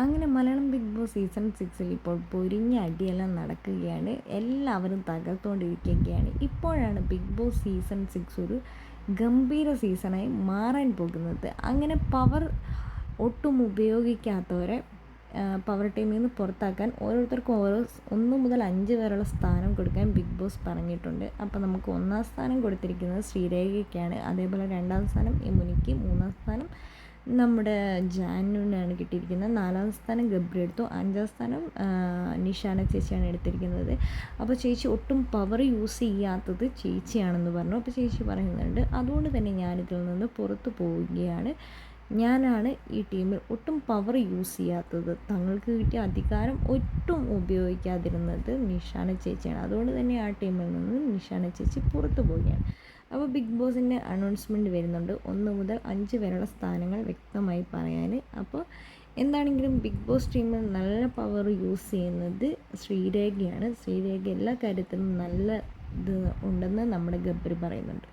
അങ്ങനെ Malayalam big boss season 6 ഇപ്പോൾ പൊരിഞ്ഞ അടിയെല്ലാം നടക്കുകയാണ്. എല്ലാവരും തകർത്തുകൊണ്ടിരിക്കുകയാണ്. ഇപ്പോഴാണ് ബിഗ് ബോസ് സീസൺ 6 ഒരു ഗംഭീര സീസണായി മാറാൻ പോകുന്നത്. അങ്ങനെ പവർ ഒട്ടും ഉപയോഗിക്കാത്തവരെ പവർ ടീമിൽ നിന്ന് പുറത്താക്കാൻ ഓരോരുത്തർക്കും 1 മുതൽ 5 വരെയുള്ള സ്ഥാനം കൊടുക്കാൻ ബിഗ് ബോസ് പറഞ്ഞിട്ടുണ്ട്. അപ്പോൾ നമുക്ക് 1-ാം സ്ഥാനം കൊടുത്തിരിക്കുന്നത് ശ്രീരേഖയ്ക്കാണ്. അതേപോലെ 2-ാം സ്ഥാനം യമുനയ്ക്ക്, 3-ാം സ്ഥാനം നമ്മുടെ ജാനുവിനാണ് കിട്ടിയിരിക്കുന്നത്. 4-ാം സ്ഥാനം ഗബ്രി എടുത്തു. 5-ാം സ്ഥാനം നിഷാന ചേച്ചിയാണ് എടുത്തിരിക്കുന്നത്. അപ്പോൾ ചേച്ചി ഒട്ടും പവർ യൂസ് ചെയ്യാത്തത് ചേച്ചിയാണെന്ന് പറഞ്ഞു. അപ്പോൾ ചേച്ചി പറയുന്നുണ്ട്, അതുകൊണ്ട് തന്നെ ഞാനിതിൽ നിന്ന് പുറത്തു പോവുകയാണ്. ഞാനാണ് ഈ ടീമിൽ ഒട്ടും പവർ യൂസ് ചെയ്യാത്തത്. തങ്ങൾക്ക് കിട്ടിയ അധികാരം ഒട്ടും ഉപയോഗിക്കാതിരുന്നത് നിഷാന ചേച്ചിയാണ്. അതുകൊണ്ട് തന്നെ ആ ടീമിൽ നിന്ന് നിഷാന ചേച്ചി പുറത്തു പോവുകയാണ്. അപ്പോൾ ബിഗ് ബോസിൻ്റെ അനൗൺസ്മെൻറ്റ് വരുന്നുണ്ട്. 1 മുതൽ 5 വരെയുള്ള സ്ഥാനങ്ങൾ വ്യക്തമായി പറയാൻ. അപ്പോൾ എന്താണെങ്കിലും ബിഗ് ബോസ് ടീമിൽ നല്ല പവർ യൂസ് ചെയ്യുന്നത് ശ്രീരേഖയാണ്. ശ്രീരേഖ എല്ലാ കാര്യത്തിലും നല്ല ഇത് ഉണ്ടെന്ന് നമ്മുടെ ഗബ്രി പറയുന്നുണ്ട്.